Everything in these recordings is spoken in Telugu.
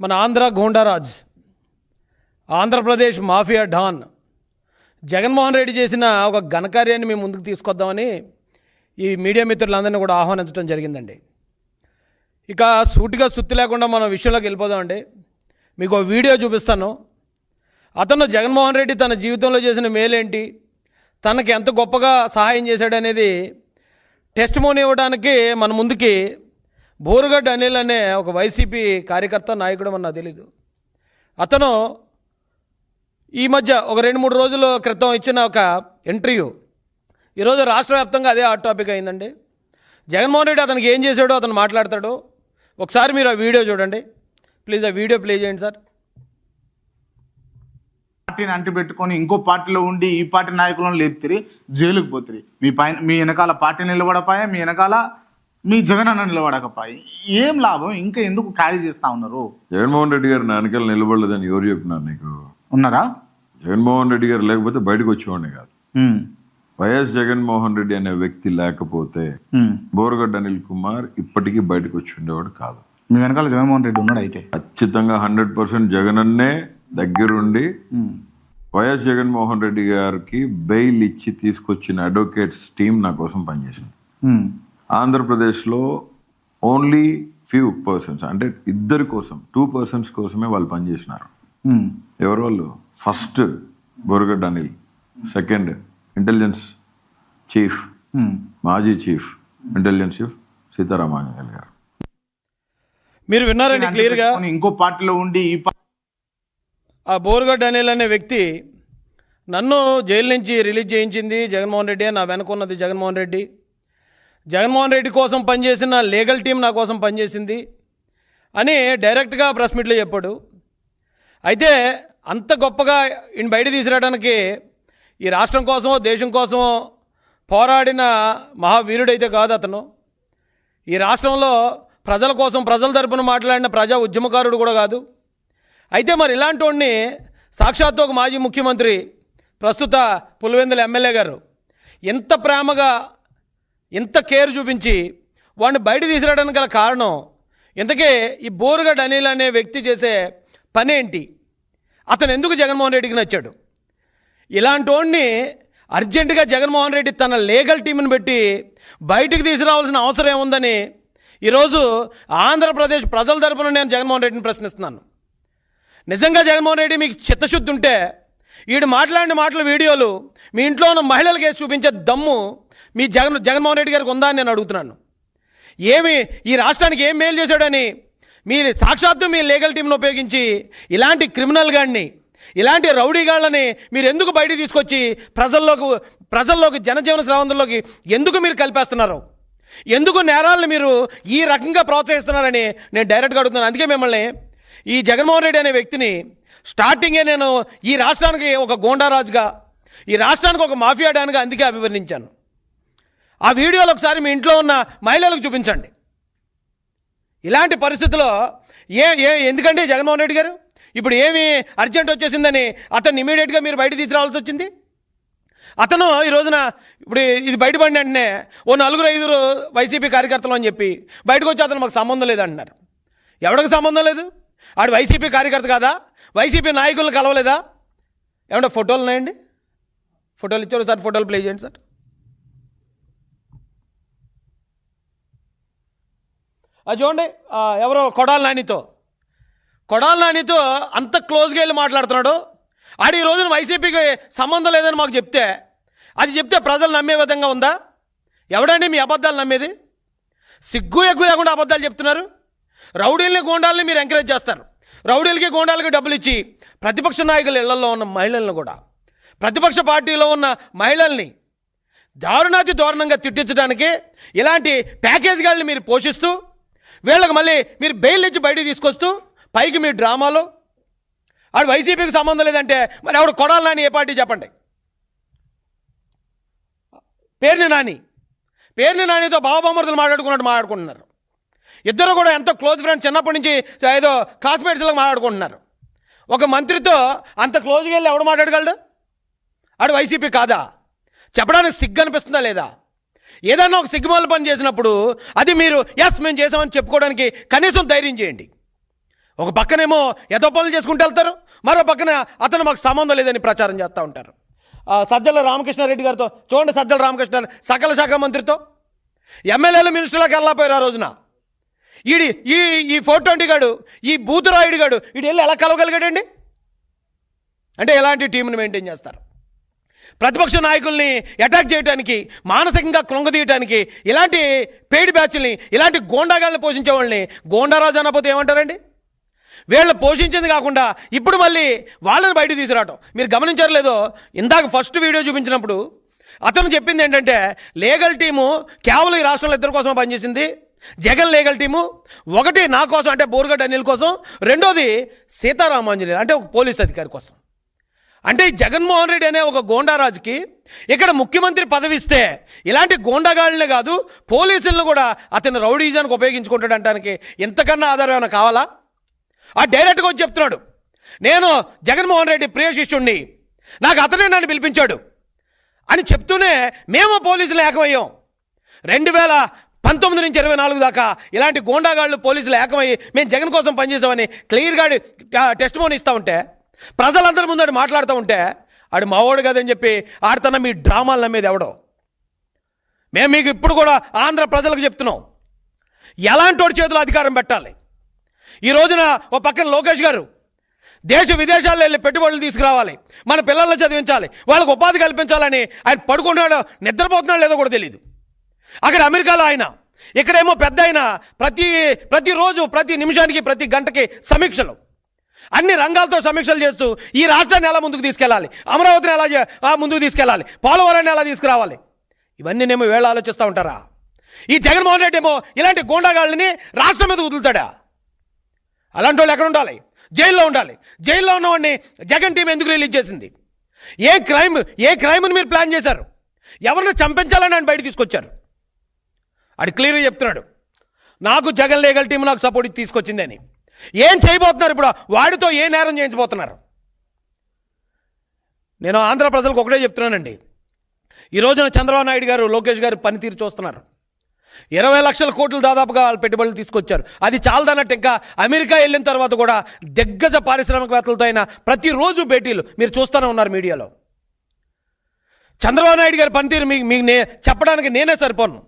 మన ఆంధ్ర గూండారాజ్, ఆంధ్రప్రదేశ్ మాఫియా డాన్ జగన్మోహన్ రెడ్డి చేసిన ఒక ఘనకార్యాన్ని మేము ముందుకు తీసుకొద్దామని ఈ మీడియా మిత్రులందరినీ కూడా ఆహ్వానించడం జరిగిందండి. ఇక సూటిగా సుత్తి లేకుండా మనం విషయంలోకి వెళ్ళిపోదామండి. మీకు ఒక వీడియో చూపిస్తాను. అతను జగన్మోహన్ రెడ్డి తన జీవితంలో చేసిన మేలేంటి, తనకి ఎంత గొప్పగా సహాయం చేశాడనేది టెస్టిమోనీ ఇవ్వడానికి మన ముందుకి బోరుగడ్డ అనిల్ అనే ఒక వైసీపీ కార్యకర్త నాయకుడు అని నాకు తెలీదు. అతను ఈ మధ్య ఒక 2-3 రోజుల క్రితం ఇచ్చిన ఒక ఇంటర్వ్యూ ఈరోజు రాష్ట్ర వ్యాప్తంగా అదే హాట్ టాపిక్ అయిందండి. జగన్మోహన్ రెడ్డి అతనికి ఏం చేశాడో అతను మాట్లాడతాడు. ఒకసారి మీరు ఆ వీడియో చూడండి ప్లీజ్. ఆ వీడియో ప్లే చేయండి సార్. పార్టీని అంటిపెట్టుకొని ఇంకో పార్టీలో ఉండి ఈ పార్టీ నాయకులను లేపుతారు, జైలుకు పోతారు. మీ వెనకాల పార్టీ నిలబడపాయా, మీ వెనకాల మీ జగన్ అన్న నిలబడకపోయి ఏం లాభం? ఇంకా ఎందుకు ఖాళీ చేస్తా ఉన్నారు? జగన్మోహన్ రెడ్డి గారు నా వెనకాల నిలబడలేదని ఎవరు చెప్పినారు నీకు? ఉన్నారా? జగన్మోహన్ రెడ్డి గారు లేకపోతే బయటకు వచ్చేవాడిని కాదు. వైఎస్ జగన్మోహన్ రెడ్డి అనే వ్యక్తి లేకపోతే బోరుగడ్డ అనిల్ కుమార్ ఇప్పటికీ బయటకు వచ్చి ఉండేవాడు కాదు. మీ వెనకాల జగన్మోహన్ రెడ్డి ఉన్నాడు. అయితే ఖచ్చితంగా 100% జగనన్నే దగ్గరుండి వైఎస్ జగన్మోహన్ రెడ్డి గారికి బెయిల్ ఇచ్చి తీసుకొచ్చిన అడ్వకేట్స్ టీం నా కోసం పనిచేసింది. ఆంధ్రప్రదేశ్లో ఓన్లీ ఫ్యూ పర్సన్స్, అంటే ఇద్దరి కోసం, 2 persons కోసమే వాళ్ళు పనిచేసినారు. ఎవరు వాళ్ళు? First Borugadda Anil, second intelligence chief, మాజీ చీఫ్ ఇంటెలిజెన్స్ చీఫ్ సీతారామాంజనేయులు గారు. మీరు విన్నారండి క్లియర్గా. ఇంకో పార్టీలో ఉండి ఆ బోరుగడ్డ అనిల్ అనే వ్యక్తి నన్ను జైలు నుంచి రిలీజ్ చేయించింది జగన్మోహన్ రెడ్డి, నా వెనుకున్నది జగన్మోహన్ రెడ్డి, జగన్మోహన్ రెడ్డి కోసం పనిచేసిన లీగల్ టీం నా కోసం పనిచేసింది అని డైరెక్ట్గా ప్రెస్ మీట్లో చెప్పాడు. అయితే అంత గొప్పగా ఈయన బయట తీసుకురావడానికి ఈ రాష్ట్రం కోసమో దేశం కోసమో పోరాడిన మహావీరుడైతే కాదు అతను. ఈ రాష్ట్రంలో ప్రజల కోసం, ప్రజల తరపున మాట్లాడిన ప్రజా ఉద్యమకారుడు కూడా కాదు. అయితే మరి ఇలాంటి వాడిని సాక్షాత్తు ఒక మాజీ ముఖ్యమంత్రి, ప్రస్తుత పులివెందుల ఎమ్మెల్యే గారు ఎంత ప్రేమగా, ఎంత కేర్ చూపించి వాడిని బయట తీసుకురావడానికి గల కారణం, ఇంతకీ ఈ బోరుగడ్డ అనిల్ అనే వ్యక్తి చేసే పని ఏంటి, అతను ఎందుకు జగన్మోహన్ రెడ్డికి నచ్చాడు? ఇలాంటి వాడిని అర్జెంటుగా జగన్మోహన్ రెడ్డి తన లీగల్ టీంని పెట్టి బయటకు తీసుకురావాల్సిన అవసరం ఏముందని ఈరోజు ఆంధ్రప్రదేశ్ ప్రజల తరపున నేను జగన్మోహన్ రెడ్డిని ప్రశ్నిస్తున్నాను. నిజంగా జగన్మోహన్ రెడ్డి మీకు చిత్తశుద్ధి ఉంటే వీడు మాట్లాడిన మాటల వీడియోలు మీ ఇంట్లో ఉన్న మహిళలకు వేసి చూపించే దమ్ము మీ జగన్మోహన్ రెడ్డి గారికి ఉందా అని నేను అడుగుతున్నాను. ఏమి ఈ రాష్ట్రానికి ఏం మేలు చేశాడని మీరు సాక్షాత్తు మీ లీగల్ టీంను ఉపయోగించి ఇలాంటి క్రిమినల్ గాడిని, ఇలాంటి రౌడీ గాళ్ళని మీరు ఎందుకు బయటికి తీసుకొచ్చి ప్రజల్లోకి జనజీవన స్రవంతుల్లోకి ఎందుకు మీరు కలిపేస్తున్నారు? ఎందుకు నేరాలను మీరు ఈ రకంగా ప్రోత్సహిస్తున్నారని నేను డైరెక్ట్గా అడుగుతున్నాను. అందుకే మిమ్మల్ని ఈ జగన్మోహన్ రెడ్డి అనే వ్యక్తిని స్టార్టింగే నేను ఈ రాష్ట్రానికి ఒక గూండారాజుగా, ఈ రాష్ట్రానికి ఒక మాఫియా డాన్గా అందుకే అభివర్ణించాను. ఆ వీడియోలు ఒకసారి మీ ఇంట్లో ఉన్న మహిళలకు చూపించండి. ఇలాంటి పరిస్థితుల్లో ఎందుకంటే జగన్మోహన్ రెడ్డి గారు ఇప్పుడు ఏమి అర్జెంట్ వచ్చేసిందని అతన్ని ఇమీడియట్గా మీరు బయట తీసుకురావాల్సి వచ్చింది? అతను ఈ రోజున ఇప్పుడు ఇది బయటపడిన వెంటనే ఓ 4-5 వైసీపీ కార్యకర్తలు అని చెప్పి బయటకు వచ్చి అతను మాకు సంబంధం లేదంటున్నారు. ఎవరికి సంబంధం లేదు? ఆడు వైసీపీ కార్యకర్త కాదా? వైసీపీ నాయకులను కలవలేదా? ఏమంటే ఫోటోలు ఉన్నాయండి, ఫోటోలు ఇచ్చారు సార్, ఫోటోలు ప్లే చేయండి సార్. అది చూడండి, ఎవరో కొడాలి నానితో అంత క్లోజ్గా వెళ్ళి మాట్లాడుతున్నాడు. ఆడు ఈ రోజున వైసీపీకి సంబంధం లేదని మాకు చెప్తే ప్రజలు నమ్మే విధంగా ఉందా? ఎవడండి మీ అబద్ధాలు నమ్మేది? సిగ్గు ఎగ్గు లేకుండా అబద్ధాలు చెప్తున్నారు. రౌడీల్ని గోండాలని మీరు ఎంకరేజ్ చేస్తారు. రౌడీలకి గోండాలకి డబ్బులు ఇచ్చి ప్రతిపక్ష నాయకుల ఇళ్లలో ఉన్న మహిళలను కూడా, ప్రతిపక్ష పార్టీలో ఉన్న మహిళల్ని దారుణాతి దారుణంగా తిట్టించడానికి ఇలాంటి ప్యాకేజ్ గాళ్ళని మీరు పోషిస్తూ వీళ్ళకి మళ్ళీ మీరు బెయిల్ ఇచ్చి బయటికి తీసుకొస్తూ పైకి మీ డ్రామాలో ఆడు వైసీపీకి సంబంధం లేదంటే మరి ఆవిడ కొడాలి నాని ఏ పార్టీ చెప్పండి? పేర్ని నానితో బావబామర్దులు మాట్లాడుకుంటున్నారు. ఇద్దరు కూడా ఎంతో క్లోజ్ ఫ్రెండ్స్, చిన్నప్పటి నుంచి ఏదో క్లాస్మేట్స్లో మాట్లాడుకుంటున్నారు. ఒక మంత్రితో అంత క్లోజ్గా వెళ్ళి ఎవడు మాట్లాడగలడు? ఆడు వైసీపీ కాదా? చెప్పడానికి సిగ్గు అనిపిస్తుందా లేదా? ఏదన్నా ఒక సిగ్గుమాల పని చేసినప్పుడు అది మీరు ఎస్ మేము చేసామని చెప్పుకోవడానికి కనీసం ధైర్యం చేయండి. ఒక పక్కనేమో ఎదో పనులు చేసుకుంటూ వెళ్తారు, మరో పక్కన అతను మాకు సంబంధం లేదని ప్రచారం చేస్తూ ఉంటారు. సజ్జల రామకృష్ణారెడ్డి గారితో చూడండి, సజ్జల రామకృష్ణ సకల శాఖ మంత్రితో ఎమ్మెల్యేలు మినిస్టర్లకు వెళ్ళకపోయారు ఆ రోజున. ఈ 420 గాడు, ఈ బూతురాయుడు గాడు వెళ్ళి ఎలా కలవగలిగాడండి? అంటే ఎలాంటి టీంని మెయింటైన్ చేస్తారు? ప్రతిపక్ష నాయకుల్ని అటాక్ చేయడానికి, మానసికంగా కృంగదీయడానికి ఇలాంటి పేడి బ్యాచ్ల్ని, ఇలాంటి గోండాగాల్ని పోషించే వాళ్ళని గోండారాజు అనకపోతే ఏమంటారండి? వీళ్ళు పోషించింది కాకుండా ఇప్పుడు మళ్ళీ వాళ్ళని బయటకు తీసుకురావటం మీరు గమనించారు లేదో? ఇందాక ఫస్ట్ వీడియో చూపించినప్పుడు అతను చెప్పింది ఏంటంటే, లీగల్ టీము కేవలం ఈ రాష్ట్రంలో ఇద్దరి కోసం పనిచేసింది. జగన్ లీగల్ టీము ఒకటి నా కోసం అంటే బోరుగడ్డ అనిల్ కోసం, రెండోది సీతారామాంజనేయులు అంటే ఒక పోలీస్ అధికారి కోసం. అంటే జగన్మోహన్ రెడ్డి అనే ఒక గోండారాజుకి ఇక్కడ ముఖ్యమంత్రి పదవి ఇస్తే ఇలాంటి గోండాగాళ్ళనే కాదు పోలీసులను కూడా అతను రౌడీజానికి ఉపయోగించుకుంటాడు అంటానికి ఇంతకన్నా ఆధారం ఏమైనా కావాలా? ఆ డైరెక్ట్గా వచ్చి చెప్తున్నాడు, నేను జగన్మోహన్ రెడ్డి ప్రియ శిష్యుణ్ణి, నాకు అతనే నన్ను పిలిపించాడు అని చెప్తూనే మేము పోలీసులు ఏకమయ్యాం. 2019 నుంచి 24 దాకా ఇలాంటి గోండాగాళ్ళు పోలీసులు ఏకమయ్యి మేము జగన్ కోసం పనిచేసామని క్లియర్గా టెస్టిమోనీ ఇస్తూ ఉంటే, ప్రజలందరి ముందు మాట్లాడుతూ ఉంటే ఆడు మావోడు కదని చెప్పి ఆడుతున్న మీ డ్రామాలు నమ్మేది ఎవడో? మేము మీకు ఇప్పుడు కూడా ఆంధ్ర ప్రజలకు చెప్తున్నాం, ఎలాంటి వాడి చేతిలో అధికారం పెట్టాలి. ఈ రోజున ఓ పక్కన లోకేష్ గారు దేశ విదేశాల్లో వెళ్ళి పెట్టుబడులు తీసుకురావాలి, మన పిల్లల్ని చదివించాలి, వాళ్ళకు ఉపాధి కల్పించాలని ఆయన పడుకుంటున్నాడో నిద్రపోతున్నాడో లేదో కూడా తెలియదు. అక్కడ అమెరికాలో ఆయన, ఇక్కడేమో పెద్ద ఆయన ప్రతిరోజు ప్రతి నిమిషానికి ప్రతి గంటకి సమీక్షలు, అన్ని రంగాలతో సమీక్షలు చేస్తూ ఈ రాష్ట్రాన్ని ఎలా ముందుకు తీసుకెళ్ళాలి, అమరావతిని ఎలా ముందుకు తీసుకెళ్ళాలి, పోలవరాన్ని ఎలా తీసుకురావాలి, ఇవన్నీ నేమో వేళ ఆలోచిస్తూ ఉంటారా? ఈ జగన్మోహన్ రెడ్డి ఏమో ఇలాంటి గోండాగాళ్ళని రాష్ట్రం మీద వదులుతాడా? అలాంటి వాళ్ళు ఎక్కడ ఉండాలి? జైల్లో ఉండాలి. జైల్లో ఉన్నవాడిని జగన్ టీం ఎందుకు రిలీజ్ చేసింది? ఏ క్రైమ్ని మీరు ప్లాన్ చేశారు? ఎవరిని చంపించాలని ఆయన బయట తీసుకొచ్చారు? అది క్లియర్గా చెప్తున్నాడు, నాకు జగన్ లీగల్ టీం నాకు సపోర్ట్ తీసుకొచ్చింది అని. ఏం చేయబోతున్నారు ఇప్పుడు? వాడితో ఏ నేరం చేయించబోతున్నారు? నేను ఆంధ్ర ప్రజలకు ఒకటే చెప్తున్నానండి, ఈ రోజున చంద్రబాబు నాయుడు గారు లోకేష్ గారు పనితీరు చూస్తున్నారు. 20 లక్షల కోట్లు దాదాపుగా వాళ్ళు పెట్టుబడులు తీసుకొచ్చారు. అది చాలదన్నట్టు ఇంకా అమెరికా వెళ్ళిన తర్వాత కూడా దిగ్గజ పారిశ్రామికవేత్తలతో అయినా ప్రతిరోజు భేటీలు మీరు చూస్తూనే ఉన్నారు మీడియాలో. చంద్రబాబు నాయుడు గారి పనితీరు మీకు చెప్పడానికి నేనే సరిపోను.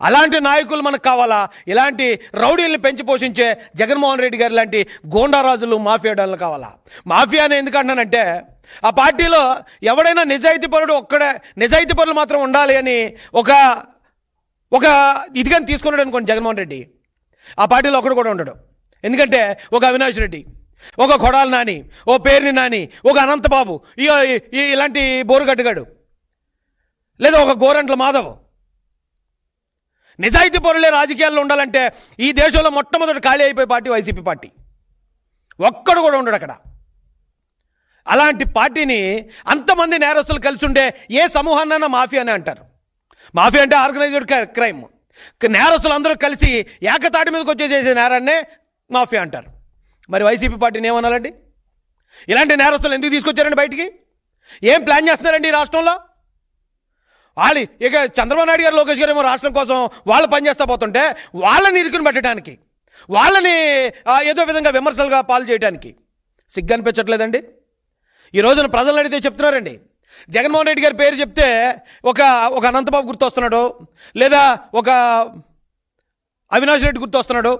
అలాంటి నాయకులు మనకు కావాలా? ఇలాంటి రౌడీల్ని పెంచి పోషించే జగన్మోహన్ రెడ్డి గారు లాంటి గోండారాజులు, మాఫియా డాన్లు కావాలా? మాఫియా అని ఎందుకు అంటానంటే, ఆ పార్టీలో ఎవడైనా నిజాయితీ పరులు మాత్రం ఉండాలి అని ఒక ఇదిగాని తీసుకున్నాడు అనుకోండి జగన్మోహన్ రెడ్డి, ఆ పార్టీలో ఒకడు కూడా ఉండడు. ఎందుకంటే ఒక అవినాష్ రెడ్డి, ఒక కొడాలి నాని, ఓ పేరుని నాని, ఒక అనంతబాబు, ఇలాంటి బోరుగడ్డగాడు, లేదా ఒక గోరంట్ల మాధవ్, నిజాయితీ పరులే రాజకీయాల్లో ఉండాలంటే ఈ దేశంలో మొట్టమొదటి ఖాళీ అయిపోయే పార్టీ వైసీపీ పార్టీ. ఒక్కడు కూడా ఉండడు అక్కడ. అలాంటి పార్టీని అంతమంది నేరస్తులు కలిసి ఉండే ఏ సమూహాన్నైనా మాఫియా అని అంటారు. మాఫియా అంటే ఆర్గనైజ్డ్ క్రైమ్. నేరస్తులు అందరూ కలిసి ఏకతాటి మీదకి వచ్చేసేసే నేరాన్నే మాఫియా అంటారు. మరి వైసీపీ పార్టీని ఏమనాలండి? ఇలాంటి నేరస్తులు ఎందుకు తీసుకొచ్చారండి బయటికి? ఏం ప్లాన్ చేస్తున్నారండి ఈ రాష్ట్రంలో? వాళ్ళు ఇక చంద్రబాబు నాయుడు గారు, లోకేష్ గారు ఏమో రాష్ట్రం కోసం వాళ్ళు పనిచేస్తూ పోతుంటే వాళ్ళని ఇరుకుని పెట్టడానికి, వాళ్ళని ఏదో విధంగా విమర్శలుగా పాలు చేయడానికి సిగ్గు అనిపించట్లేదండి? ఈ రోజున ప్రజలను అడిగితే చెప్తున్నారండి, జగన్మోహన్ రెడ్డి గారి పేరు చెప్తే ఒక అనంతబాబు గుర్తొస్తున్నాడు, లేదా ఒక అవినాష్ రెడ్డి గుర్తొస్తున్నాడు,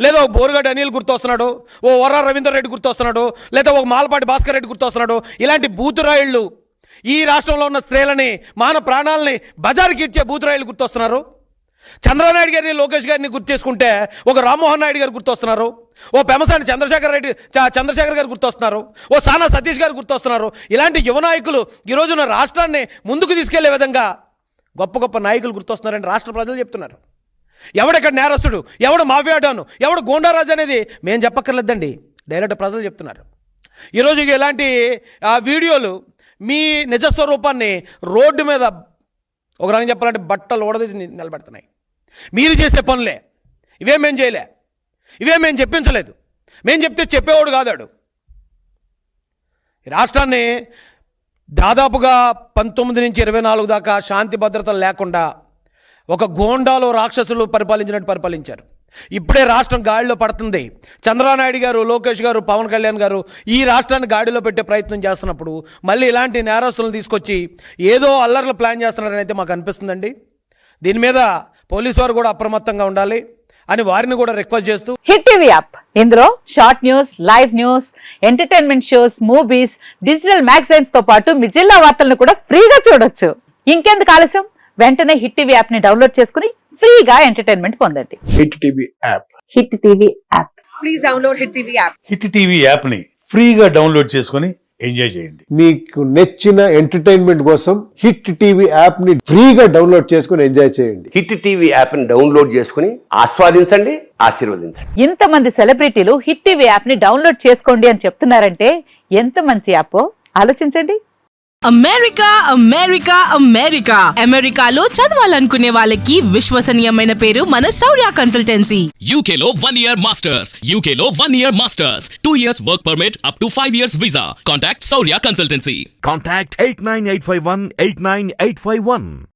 లేదా ఒక బోరుగడ్డ అనిల్ గుర్తొస్తున్నాడు, ఓ వర్రా రవీందర్ రెడ్డి గుర్తొస్తున్నాడు, లేదా ఒక మాలపాటి భాస్కర్ రెడ్డి గుర్తొస్తున్నాడు. ఇలాంటి బూతురాయిళ్ళు ఈ రాష్ట్రంలో ఉన్న స్త్రీలని, మాన ప్రాణాలని బజారుకి ఇచ్చే బూతురాయిలు గుర్తొస్తున్నారు. చంద్రబాబు నాయుడు గారిని, లోకేష్ గారిని గుర్తు చేసుకుంటే ఒక రామ్మోహన్ నాయుడు గారు గుర్తొస్తున్నారు, ఓ పెమసాని చంద్రశేఖర్ గారు గుర్తొస్తున్నారు, ఓ సానా సతీష్ గారు గుర్తొస్తున్నారు. ఇలాంటి యువ నాయకులు ఈ రోజున రాష్ట్రాన్ని ముందుకు తీసుకెళ్లే విధంగా గొప్ప గొప్ప నాయకులు గుర్తొస్తున్నారని రాష్ట్ర ప్రజలు చెప్తున్నారు. ఎవడెక్కడ నేరస్తుడు, ఎవడు మాఫియాడాను, ఎవడు గోండారాజు అనేది మేము చెప్పక్కర్లేదండి, డైరెక్ట్ ప్రజలు చెప్తున్నారు. ఈరోజు ఇలాంటి వీడియోలు మీ నిజస్వరూపాన్ని రోడ్డు మీద ఒక రకంగా చెప్పాలంటే బట్టలు ఓడదీసి నిలబెడుతున్నాయి. మీరు చేసే పనులే ఇవేం మేము చేయలే, ఇవేం మేము చెప్పించలేదు, మేము చెప్తే చెప్పేవాడు కాదాడు. ఈ రాష్ట్రాన్ని దాదాపుగా 19 నుంచి 24 దాకా శాంతి భద్రతలు లేకుండా ఒక గోండాలో రాక్షసులు పరిపాలించినట్టు పరిపాలించారు. ఇప్పుడే రాష్ట్రం గాడిలో పడుతుంది. చంద్రబాబు నాయుడు గారు, లోకేష్ గారు, పవన్ కళ్యాణ్ గారు ఈ రాష్ట్రాన్ని గాడిలో పెట్టే ప్రయత్నం చేస్తున్నప్పుడు మళ్ళీ ఇలాంటి నేరస్తులను తీసుకొచ్చి ఏదో అల్లర్లు ప్లాన్ చేస్తున్నారని అయితే మాకు అనిపిస్తుందండి. దీని మీద పోలీసు వారు కూడా అప్రమత్తంగా ఉండాలి అని వారిని కూడా రిక్వెస్ట్ చేస్తూ, హిట్ టీవీ యాప్ ఇందులో short news, live news, entertainment shows, movies, digital magazines తో పాటు మీ జిల్లా వార్తలను కూడా ఫ్రీగా చూడొచ్చు. ఇంకెందుకు ఆలస్యం, వెంటనే హిట్ టీవీ యాప్ ని డౌన్లోడ్ చేసుకుని ఫ్రీగా ఎంటర్టైన్మెంట్ పొందండి. Hit TV app. Hit TV app. Please download Hit TV app. Hit TV app ని ఫ్రీగా డౌన్లోడ్ చేసుకొని ఎంజాయ్ చేయండి. మీకు నచ్చిన ఎంటర్టైన్మెంట్ కోసం హిట్ టీవీ యాప్ ని ఫ్రీగా డౌన్లోడ్ చేసుకుని ఎంజాయ్ చేయండి. హిట్ టీవీ యాప్ ని డౌన్లోడ్ చేసుకుని ఆస్వాదించండి, ఆశీర్వదించండి. ఇంతమంది సెలబ్రిటీలు హిట్ టీవీ యాప్ ని డౌన్లోడ్ చేసుకోండి అని చెప్తున్నారంటే ఎంత మంచి యాప్ ఆలోచించండి. అమెరికా అమెరికాలో చదవాలనుకునే వాళ్ళకి విశ్వసనీయమైన పేరు మన శౌర్య కన్సల్టెన్సీ. UK లో 1 year masters. UK లో 1 year masters. 2 years work permit up to 5 years visa. Contact Saurya Consultancy. Contact 89851 89851.